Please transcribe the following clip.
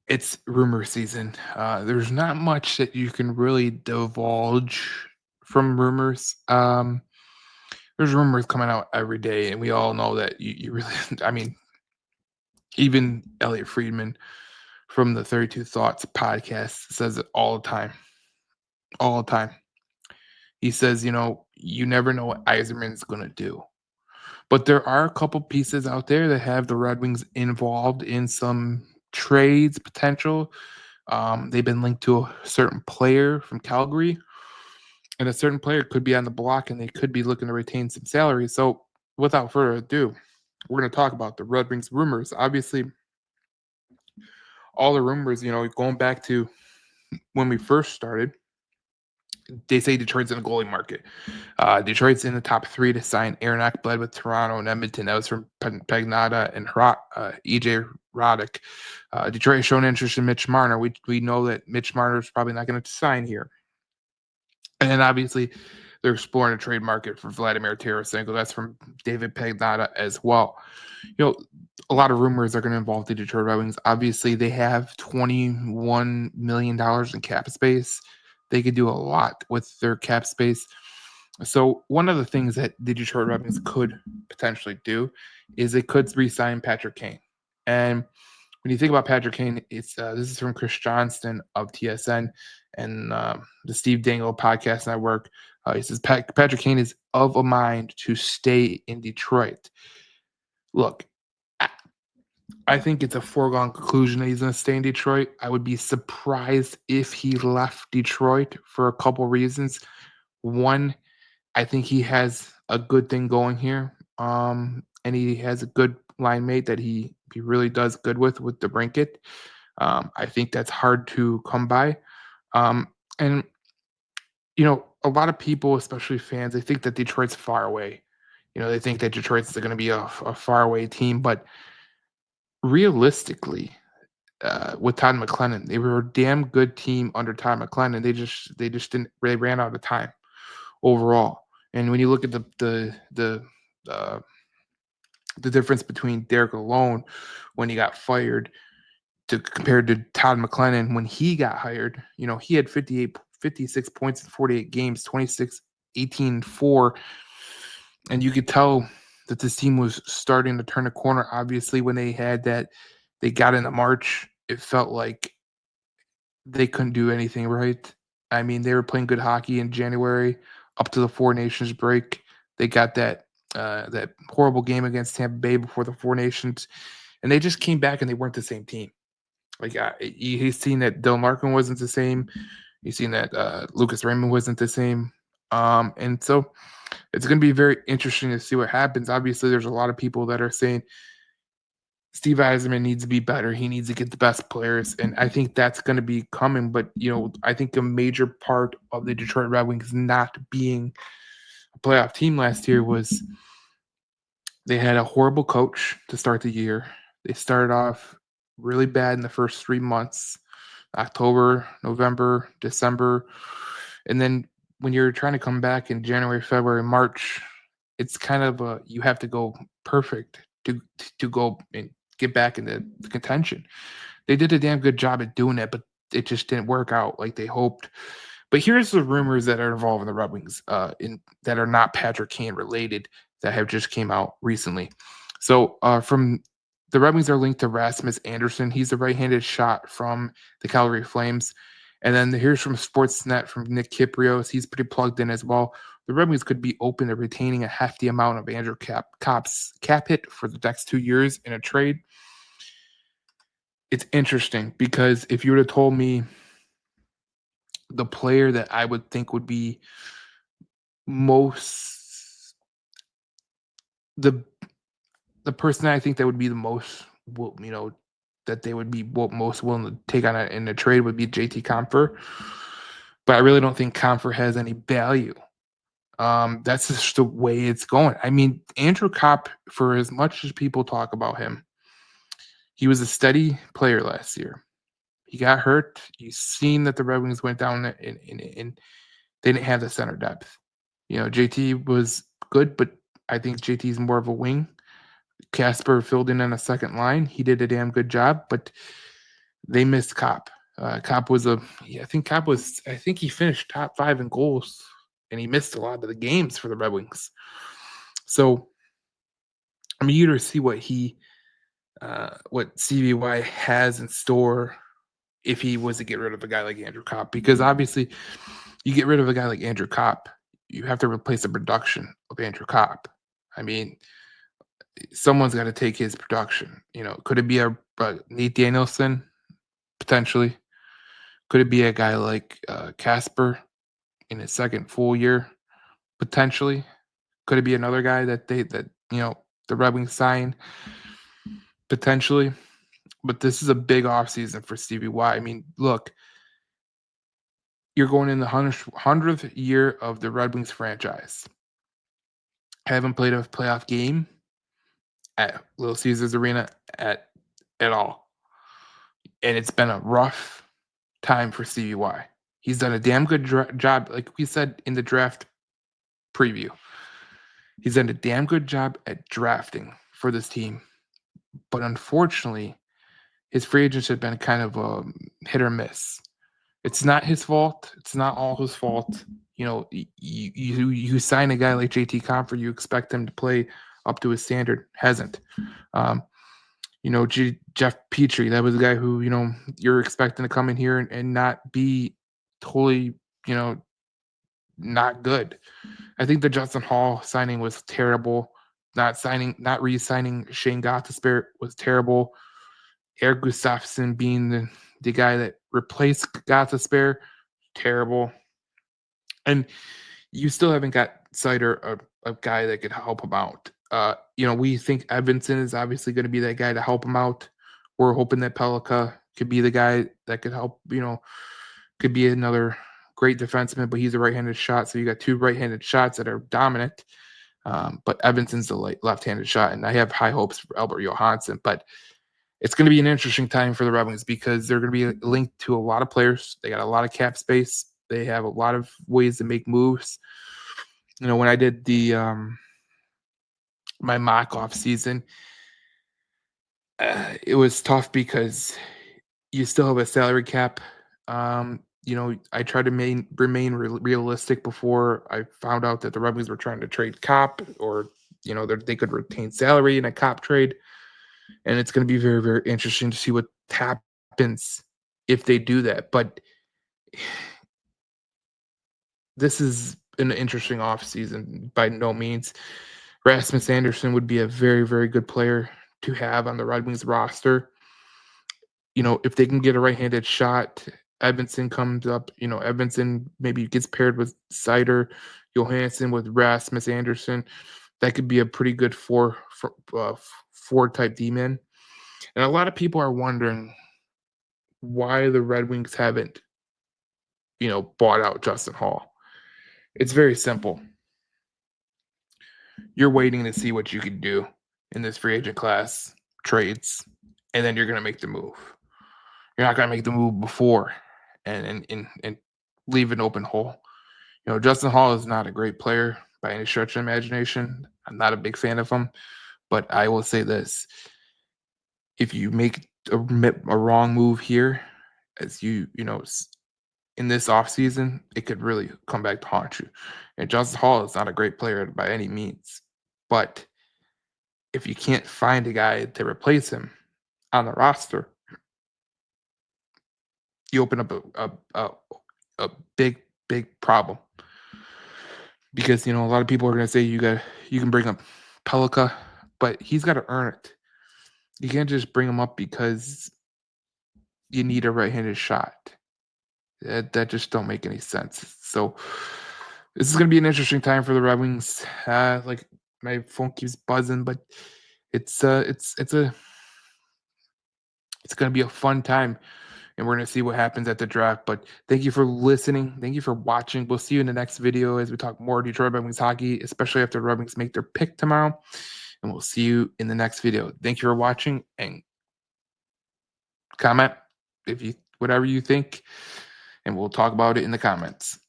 It's rumor season. There's not much that you can really divulge from rumors. There's rumors coming out every day, and we all know that you really, I mean, even Elliot Friedman from the 32 Thoughts podcast says it all the time. He says, you never know what Yzerman's going to do. But there are a couple pieces out there that have the Red Wings involved in some trades potential. They've been linked to a certain player from Calgary, and a certain player could be on the block, and they could be looking to retain some salary. So, without further ado, we're going to talk about the Red Wings rumors. Obviously, all the rumors, going back to when we first started, they say Detroit's in the goalie market. Detroit's in the top three to sign Aaron Ekblad with Toronto and Edmonton. That was from Pagnotta and EJ Roddick. Detroit has shown interest in Mitch Marner. We know that Mitch Marner is probably not going to sign here. And then obviously they're exploring a trade market for Vladimir Tarasenko. That's from David Pagnotta as well. A lot of rumors are going to involve the Detroit Red Wings. Obviously, they have $21 million in cap space. They could do a lot with their cap space. So one of the things that the Detroit Red Wings could potentially do is they could re-sign Patrick Kane. And when you think about Patrick Kane, it's this is from Chris Johnston of TSN and the Steve Dangle Podcast Network. He says Patrick Kane is of a mind to stay in Detroit. Look, I think it's a foregone conclusion that he's going to stay in Detroit. I would be surprised if he left Detroit for a couple reasons. One, I think he has a good thing going here, and he has a good line mate that he really does good with DeBrincat. I think that's hard to come by, and a lot of people, especially fans, they think that Detroit's far away. They think that Detroit's going to be a far away team, but realistically, with Todd McLennan, they were a damn good team under Todd McLennan. They ran out of time overall. And when you look at the difference between Derek Lalonde when he got fired compared to Todd McLennan when he got hired, he had 56 points in 48 games, 26, 18, 4. And you could tell that this team was starting to turn a corner. Obviously, when they got into March, it felt like they couldn't do anything right. I mean, they were playing good hockey in January up to the Four Nations break. They got that horrible game against Tampa Bay before the Four Nations, and they just came back and they weren't the same team. Like he's seen that Del Marco wasn't the same. He's seen that Lucas Raymond wasn't the same, and so it's going to be very interesting to see what happens. Obviously, there's a lot of people that are saying Steve Yzerman needs to be better. He needs to get the best players, and I think that's going to be coming. But I think a major part of the Detroit Red Wings not being a playoff team last year was they had a horrible coach to start the year. They started off really bad in the first 3 months, October, November, December, and then when you're trying to come back in January, February, March, it's kind of you have to go perfect to go and get back into the contention. They did a damn good job at doing it, but it just didn't work out like they hoped. But here's the rumors that are involving the Red Wings, that are not Patrick Kane related, that have just came out recently. So from the Red Wings are linked to Rasmus Andersson. He's the right-handed shot from the Calgary Flames. And then here's from Sportsnet from Nick Kyprios. He's pretty plugged in as well. The Red Wings could be open to retaining a hefty amount of Andrew Cap's cap hit for the next 2 years in a trade. It's interesting because if you would have told me the player that I would think would be most the person I think that would be the most, that they would be most willing to take on in a trade would be JT Compher. But I really don't think Compher has any value. That's just the way it's going. I mean, Andrew Copp, for as much as people talk about him, he was a steady player last year. He got hurt. You've seen that the Red Wings went down and they didn't have the center depth. JT was good, but I think JT's more of a wing. Casper filled in on a second line. He did a damn good job, but they missed Cop. Cop was I think he finished top 5 in goals, and he missed a lot of the games for the Red Wings. So I'm eager to see what CBY has in store if he was to get rid of a guy like Andrew Kopp, because obviously you get rid of a guy like Andrew Kopp, you have to replace the production of Andrew Kopp. I mean, someone's got to take his production. Could it be a Nate Danielson potentially? Could it be a guy like Casper in his second full year potentially? Could it be another guy that the Red Wings sign potentially? But this is a big offseason for Stevie Y. I mean, look, you're going in the 100th year of the Red Wings franchise. Haven't played a playoff game at Little Caesars Arena at all. And it's been a rough time for Stevie Y. He's done a damn good job, like we said in the draft preview. He's done a damn good job at drafting for this team. But unfortunately, his free agents have been kind of hit or miss. It's not his fault. It's not all his fault. You sign a guy like JT Compher, you expect him to play up to his standard. Hasn't. Jeff Petrie, that was a guy who, you're expecting to come in here and not be totally, not good. I think the Justin Hall signing was terrible. Not re-signing Shane Gothisbehere was terrible. Eric Gustafsson being the guy that replaced Gothisbehere, terrible. And you still haven't got Sider, a guy that could help him out. We think Evanson is obviously going to be that guy to help him out. We're hoping that Pellikka could be the guy that could help, could be another great defenseman, but he's a right-handed shot. So you got 2 right-handed shots that are dominant. But Evanson's the left-handed shot, and I have high hopes for Albert Johansson. But it's going to be an interesting time for the Red Wings because they're going to be linked to a lot of players. They got a lot of cap space. They have a lot of ways to make moves. When I did my mock off season, it was tough because you still have a salary cap. I tried to remain realistic before I found out that the Red Wings were trying to trade Cop, or they could retain salary in a Cop trade. And it's going to be very, very interesting to see what happens if they do that. But this is an interesting offseason by no means. Rasmus Andersson would be a very, very good player to have on the Red Wings roster. If they can get a right-handed shot, Evanson comes up. Evanson maybe gets paired with Sider, Johansson with Rasmus Andersson. That could be a pretty good four type D-man. And a lot of people are wondering why the Red Wings haven't, bought out Justin Hall. It's very simple. You're waiting to see what you can do in this free agent class, trades, and then you're going to make the move. You're not going to make the move before and leave an open hole. Justin Hall is not a great player by any stretch of imagination. I'm not a big fan of him, but I will say this. If you make a wrong move here, as in this offseason, it could really come back to haunt you. And Justin Hall is not a great player by any means. But if you can't find a guy to replace him on the roster, you open up a big, big problem. Because, a lot of people are going to say you can bring up Pellikka, but he's got to earn it. You can't just bring him up because you need a right-handed shot. That just don't make any sense. So this is going to be an interesting time for the Red Wings. Like my phone keeps buzzing, but it's going to be a fun time, and we're going to see what happens at the draft. But thank you for listening. Thank you for watching. We'll see you in the next video as we talk more Detroit Red Wings hockey, especially after the Red Wings make their pick tomorrow. And we'll see you in the next video. Thank you for watching, and comment whatever you think, and we'll talk about it in the comments.